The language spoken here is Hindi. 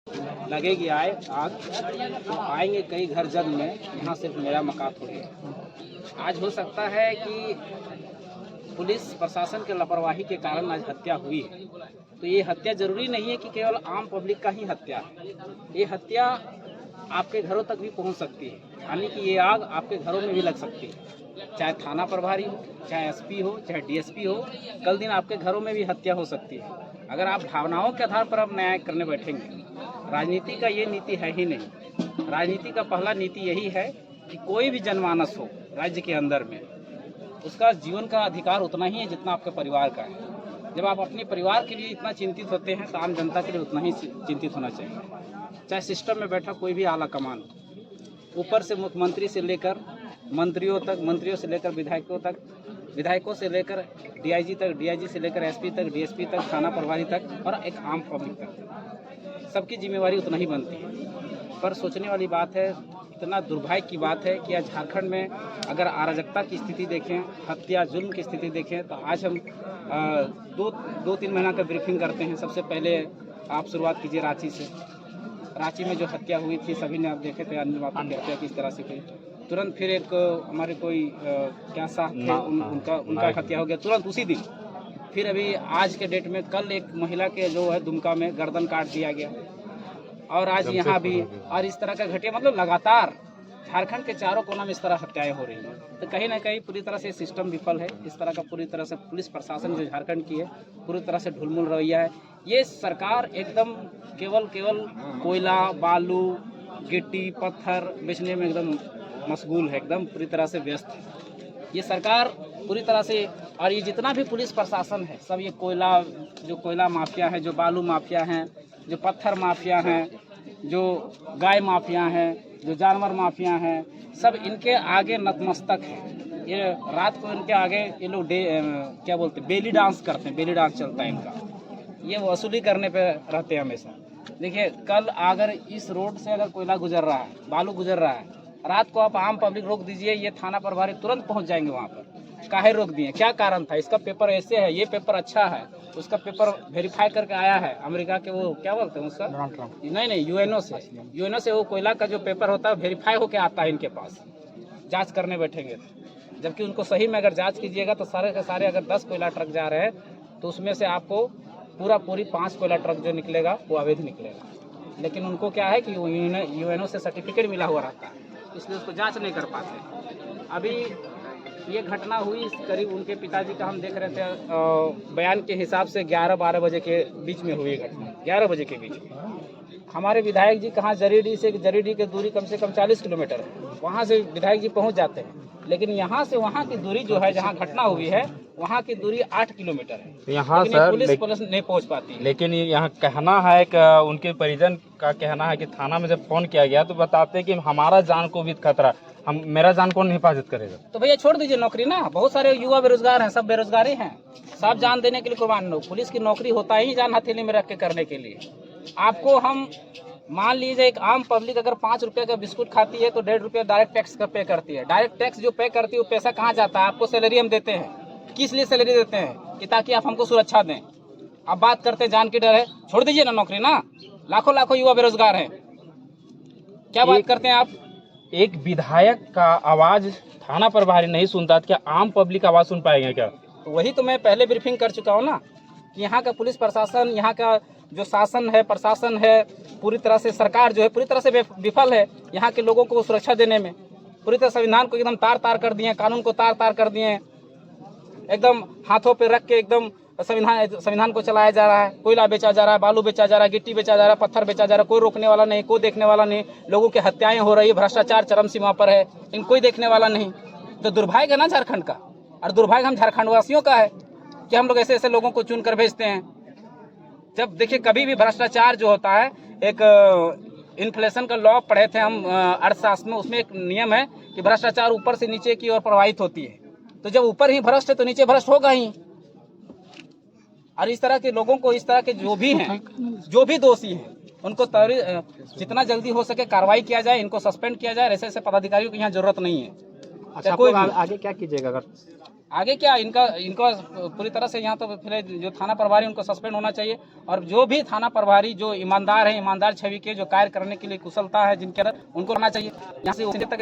लगेगी आग तो आएंगे कई घर जद में, यहाँ सिर्फ मेरा मकान थोड़ी है। आज हो सकता है कि पुलिस प्रशासन के लापरवाही के कारण आज हत्या हुई है, तो ये हत्या जरूरी नहीं है कि केवल आम पब्लिक का ही हत्या है। ये हत्या आपके घरों तक भी पहुंच सकती है, यानी कि ये आग आपके घरों में भी लग सकती है। चाहे थाना प्रभारी हो, चाहे एसपी हो, चाहे डीएसपी हो, कल दिन आपके घरों में भी हत्या हो सकती है। अगर आप भावनाओं के आधार पर अब न्याय करने बैठेंगे, राजनीति का ये नीति है ही नहीं। राजनीति का पहला नीति यही है कि कोई भी जनमानस हो राज्य के अंदर में, उसका जीवन का अधिकार उतना ही है जितना आपके परिवार का है। जब आप अपने परिवार के लिए इतना चिंतित होते हैं तो आम जनता के लिए उतना ही चिंतित होना चाहिए। चाहे सिस्टम में बैठा कोई भी आला कमान, ऊपर से मुख्यमंत्री से लेकर मंत्रियों तक, मंत्रियों से लेकर विधायकों तक, विधायकों से लेकर डीआईजी तक, डीआईजी से लेकर एसपी तक, डीएसपी तक, थाना प्रभारी तक और एक आम पब्लिक तक, सबकी जिम्मेवारी उतना ही बनती है। पर सोचने वाली बात है, इतना दुर्भाग्य की बात है कि आज झारखंड में अगर अराजकता की स्थिति देखें, हत्या जुल्म की स्थिति देखें, तो आज हम दो तीन महीना का ब्रीफिंग करते हैं। सबसे पहले आप शुरुआत कीजिए रांची से। रांची में जो हत्या हुई थी, सभी ने आप देखे थे अनिल माथुर की हत्या किस तरह से हुई। तुरंत फिर एक हमारे कोई क्या साहब थे, उनका हत्या हो गया तुरंत उसी दिन। फिर अभी आज के डेट में कल एक महिला के जो है दुमका में गर्दन काट दिया गया, और आज यहाँ भी, और इस तरह का घटना, मतलब लगातार झारखंड के चारों कोना में इस तरह हत्याएं हो रही हैं। तो कहीं ना कहीं पूरी तरह से सिस्टम विफल है। इस तरह का पूरी तरह से पुलिस प्रशासन जो झारखंड की है पूरी तरह से ढुलमुल रवैया है। ये सरकार एकदम केवल कोयला, बालू, गिट्टी, पत्थर बेचने में एकदम मशगूल है, एकदम पूरी तरह से व्यस्त है ये सरकार पूरी तरह से। और ये जितना भी पुलिस प्रशासन है सब ये कोयला माफिया है, जो बालू माफिया हैं, जो पत्थर माफिया हैं, जो गाय माफिया हैं, जो जानवर माफिया हैं, सब इनके आगे नतमस्तक हैं। ये रात को इनके आगे ये लोग क्या बोलते हैं, बेली डांस करते हैं, बेली डांस चलता है इनका। ये वसूली करने पे रहते हैं हमेशा। देखिए कल अगर इस रोड से अगर कोयला गुजर रहा है, बालू गुजर रहा है, रात को आप आम पब्लिक रोक दीजिए, ये थाना प्रभारी तुरंत पहुंच जाएंगे वहाँ पर। काहे रोक दिए, क्या कारण था? इसका पेपर ऐसे है, ये पेपर अच्छा है, उसका पेपर वेरीफाई करके आया है अमेरिका के, वो क्या बोलते हैं उसका, नहीं यूएनओ से वो कोयला का जो पेपर होता है वेरीफाई होके आता है इनके पास, जांच करने बैठेंगे। जबकि उनको सही में अगर जांच कीजिएगा तो सारे के सारे अगर 10 कोयला ट्रक जा रहे हैं तो उसमें से आपको पूरी 5 कोयला ट्रक जो निकलेगा वो अवैध निकलेगा। लेकिन उनको क्या है कि यूएनओ से सर्टिफिकेट मिला हुआ रहता है, इसलिए उसको जांच नहीं कर पाते। अभी ये घटना हुई करीब उनके पिताजी का हम देख रहे थे बयान के हिसाब से 11-12 बजे के बीच में हुई घटना। 11 बजे के बीच में हमारे विधायक जी कहाँ, जरीडी की दूरी कम से कम 40 किलोमीटर है, वहाँ से विधायक जी पहुँच जाते हैं। लेकिन यहाँ से वहाँ की दूरी जो है, जहाँ घटना हुई है वहाँ की दूरी 8 किलोमीटर है। यहाँ सर पुलिस नहीं पहुँच पाती। लेकिन यहाँ कहना है कि उनके परिजन का कहना है कि थाना में जब फोन किया गया तो बताते हैं कि हमारा जान को भी खतरा, मेरा जान कौन हिफाजत करेगा? तो भैया छोड़ दीजिए नौकरी ना, बहुत सारे युवा बेरोजगार हैं, सब बेरोजगारी हैं, सब जान देने के लिए कुर्बान हो। पुलिस की नौकरी होता ही जान हथेली में रख के करने के लिए। आपको हम मान लीजिए एक आम पब्लिक अगर 5 रुपये का बिस्कुट खाती है तो 1.5 रुपये डायरेक्ट टैक्स का पे करती है। डायरेक्ट टैक्स जो पे करती है वो पैसा कहाँ जाता है? आपको सैलरी हम देते हैं। किस लिए सैलरी देते हैं? कि ताकि आप हमको सुरक्षा दें। आप बात करते हैं जान की डर है, छोड़ दीजिए ना नौकरी ना। लाखों युवा बेरोजगार हैं, क्या बात करते हैं आप? एक विधायक का आवाज थाना प्रभारी नहीं सुनता, क्या आम पब्लिक आवाज सुन पाएंगे क्या? तो वही तो मैं पहले ब्रीफिंग कर चुका हूँ ना कि यहाँ का पुलिस प्रशासन, यहाँ का जो शासन है, प्रशासन है, पूरी तरह से सरकार जो है पूरी तरह से विफल है यहाँ के लोगों को सुरक्षा देने में। पूरी तरह संविधान को एकदम तार कर दिए, कानून को तार कर दिए, एकदम हाथों पे रख के एकदम संविधान को चलाया जा रहा है। कोयला बेचा जा रहा है, बालू बेचा जा रहा है, गिट्टी बेचा जा रहा है, पत्थर बेचा जा रहा है, कोई रोकने वाला नहीं, कोई देखने वाला नहीं। लोगों की हत्याएं हो रही है, भ्रष्टाचार चरम सीमा पर है, इन कोई देखने वाला नहीं। तो दुर्भाग्य है ना झारखंड का, और दुर्भाग्य हम झारखंड वासियों का है कि हम लोग ऐसे लोगों को चुन कर भेजते हैं। जब देखिए कभी भी भ्रष्टाचार जो होता है, एक इन्फ्लेशन का लॉ पढ़े थे हम अर्थशास्त्र में, उसमें एक नियम है कि भ्रष्टाचार ऊपर से नीचे की ओर प्रवाहित होती है। तो जब ऊपर ही भ्रष्ट है तो नीचे भ्रष्ट होगा ही। और इस तरह के लोगों को, इस तरह के जो भी हैं, जो भी दोषी हैं, उनको जितना जल्दी हो सके कार्रवाई किया जाए, इनको सस्पेंड किया जाए। ऐसे पदाधिकारियों की यहाँ जरूरत नहीं है। अच्छा, कोई आगे क्या कीजिएगा अगर आगे क्या इनको पूरी तरह से यहाँ तो फिर जो थाना प्रभारी उनको सस्पेंड होना चाहिए, और जो भी थाना प्रभारी जो ईमानदार है, ईमानदार छवि के जो कार्य करने के लिए कुशलता है जिनके अंदर, उनको रहना चाहिए। यहाँ से तक